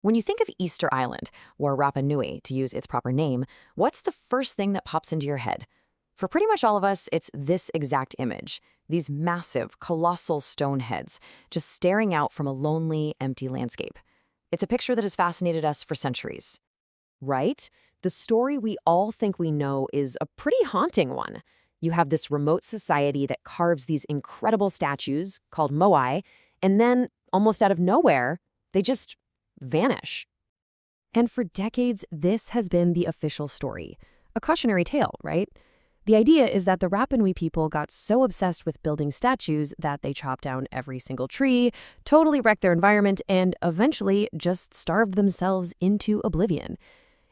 When you think of Easter Island, or Rapa Nui to use its proper name, what's the first thing that pops into your head? For pretty much all of us, it's this exact image. These massive, colossal stone heads, just staring out from a lonely, empty landscape. It's a picture that has fascinated us for centuries. Right? The story we all think we know is a pretty haunting one. You have this remote society that carves these incredible statues, called Moai, and then, almost out of nowhere, they just vanish. And for decades, this has been the official story. A cautionary tale, right? The idea is that the Rapa Nui people got so obsessed with building statues that they chopped down every single tree, totally wrecked their environment, and eventually just starved themselves into oblivion.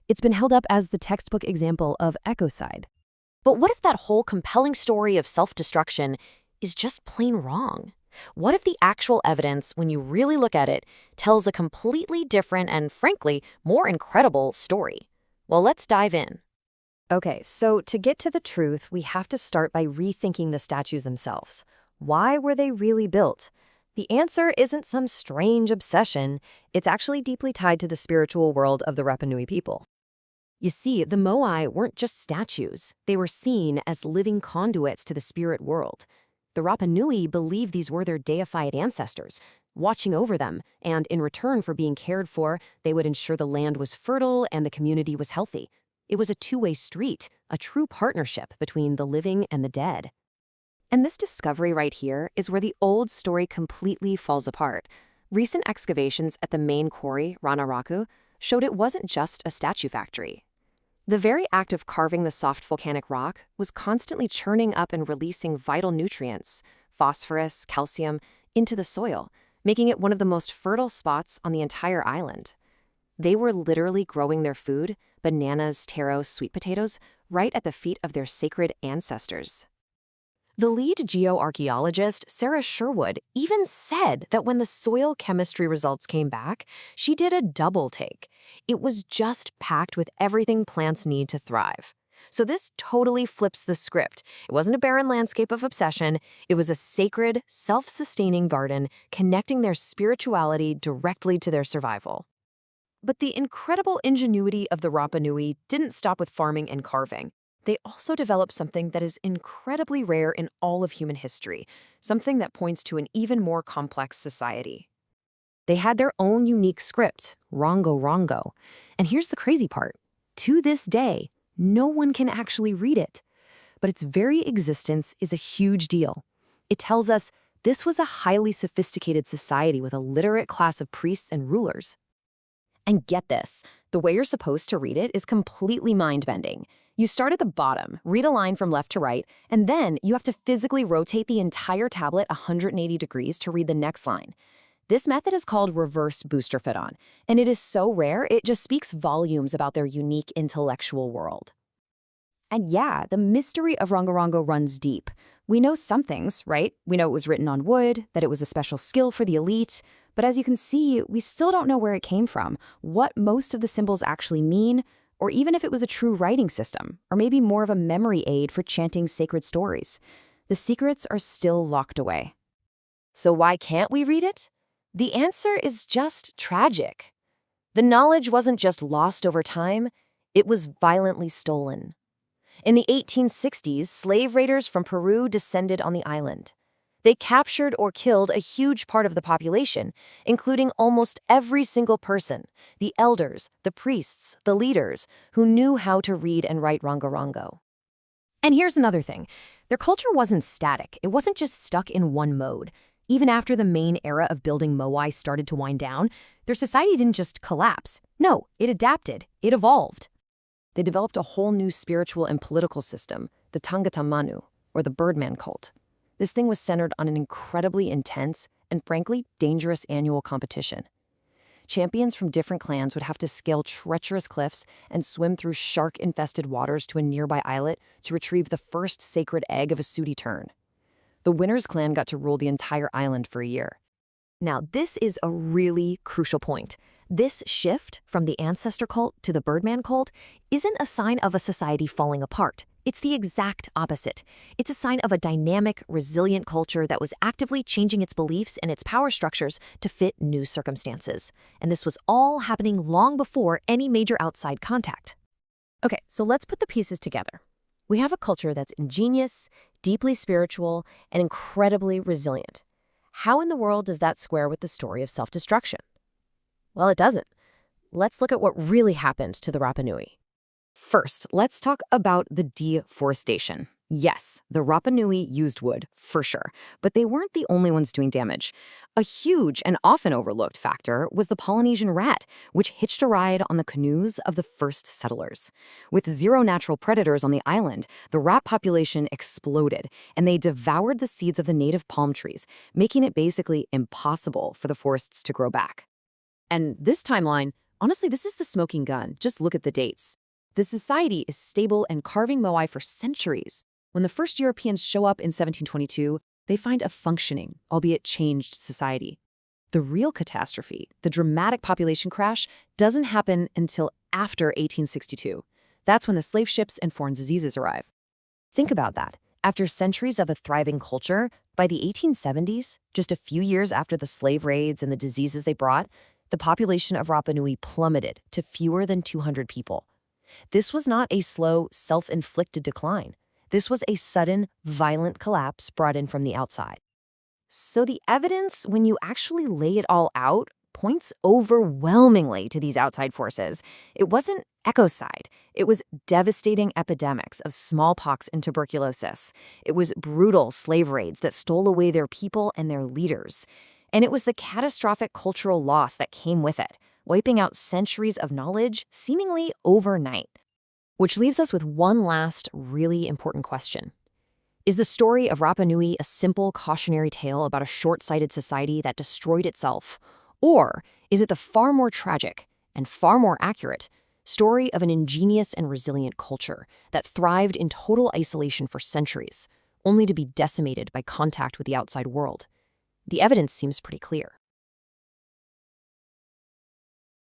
It's been held up as the textbook example of ecocide. But what if that whole compelling story of self-destruction is just plain wrong? What if the actual evidence, when you really look at it, tells a completely different and, frankly, more incredible story? Well, let's dive in. Okay, so to get to the truth, we have to start by rethinking the statues themselves. Why were they really built? The answer isn't some strange obsession. It's actually deeply tied to the spiritual world of the Rapa Nui people. You see, the Moai weren't just statues. They were seen as living conduits to the spirit world. The Rapa Nui believed these were their deified ancestors, watching over them, and in return for being cared for, they would ensure the land was fertile and the community was healthy. It was a two-way street, a true partnership between the living and the dead. And this discovery right here is where the old story completely falls apart. Recent excavations at the main quarry, Rongorongo, showed it wasn't just a statue factory. The very act of carving the soft volcanic rock was constantly churning up and releasing vital nutrients, phosphorus, calcium, into the soil, making it one of the most fertile spots on the entire island. They were literally growing their food, bananas, taro, sweet potatoes, right at the feet of their sacred ancestors. The lead geoarchaeologist, Sarah Sherwood, even said that when the soil chemistry results came back, she did a double take. It was just packed with everything plants need to thrive. So this totally flips the script. It wasn't a barren landscape of obsession. It was a sacred, self-sustaining garden connecting their spirituality directly to their survival. But the incredible ingenuity of the Rapa Nui didn't stop with farming and carving. They also developed something that is incredibly rare in all of human history, something that points to an even more complex society. They had their own unique script, Rongorongo. And here's the crazy part. To this day, no one can actually read it. But its very existence is a huge deal. It tells us this was a highly sophisticated society with a literate class of priests and rulers. And get this, the way you're supposed to read it is completely mind-bending. You start at the bottom, read a line from left to right, and then you have to physically rotate the entire tablet 180 degrees to read the next line. This method is called reverse booster fit-on, and it is so rare it just speaks volumes about their unique intellectual world. And yeah, the mystery of Rongorongo runs deep. We know some things, right? We know it was written on wood, that it was a special skill for the elite, but as you can see, we still don't know where it came from, what most of the symbols actually mean, or even if it was a true writing system, or maybe more of a memory aid for chanting sacred stories. The secrets are still locked away. So why can't we read it? The answer is just tragic. The knowledge wasn't just lost over time, it was violently stolen. In the 1860s, slave raiders from Peru descended on the island. They captured or killed a huge part of the population, including almost every single person, the elders, the priests, the leaders, who knew how to read and write Rongorongo. And here's another thing. Their culture wasn't static. It wasn't just stuck in one mode. Even after the main era of building Moai started to wind down, their society didn't just collapse. No, it adapted. It evolved. They developed a whole new spiritual and political system, the Tangata manu, or the Birdman cult. This thing was centered on an incredibly intense and frankly dangerous annual competition. Champions from different clans would have to scale treacherous cliffs and swim through shark-infested waters to a nearby islet to retrieve the first sacred egg of a sooty tern. The winner's clan got to rule the entire island for a year. Now, this is a really crucial point. This shift from the ancestor cult to the Birdman cult isn't a sign of a society falling apart. It's the exact opposite. It's a sign of a dynamic, resilient culture that was actively changing its beliefs and its power structures to fit new circumstances. And this was all happening long before any major outside contact. Okay, so let's put the pieces together. We have a culture that's ingenious, deeply spiritual, and incredibly resilient. How in the world does that square with the story of self-destruction? Well, it doesn't. Let's look at what really happened to the Rapa Nui. First, let's talk about the deforestation. Yes, the Rapa Nui used wood, for sure, but they weren't the only ones doing damage. A huge and often overlooked factor was the Polynesian rat, which hitched a ride on the canoes of the first settlers. With zero natural predators on the island, the rat population exploded, and they devoured the seeds of the native palm trees, making it basically impossible for the forests to grow back. And this timeline, honestly, this is the smoking gun. Just look at the dates. The society is stable and carving Moai for centuries. When the first Europeans show up in 1722, they find a functioning, albeit changed, society. The real catastrophe, the dramatic population crash, doesn't happen until after 1862. That's when the slave ships and foreign diseases arrive. Think about that. After centuries of a thriving culture, by the 1870s, just a few years after the slave raids and the diseases they brought, the population of Rapa Nui plummeted to fewer than 200 people. This was not a slow, self-inflicted decline. This was a sudden, violent collapse brought in from the outside. So the evidence, when you actually lay it all out, points overwhelmingly to these outside forces. It wasn't ecocide. It was devastating epidemics of smallpox and tuberculosis. It was brutal slave raids that stole away their people and their leaders. And it was the catastrophic cultural loss that came with it, wiping out centuries of knowledge seemingly overnight. Which leaves us with one last really important question. Is the story of Rapa Nui a simple cautionary tale about a short-sighted society that destroyed itself? Or is it the far more tragic and far more accurate story of an ingenious and resilient culture that thrived in total isolation for centuries, only to be decimated by contact with the outside world? The evidence seems pretty clear.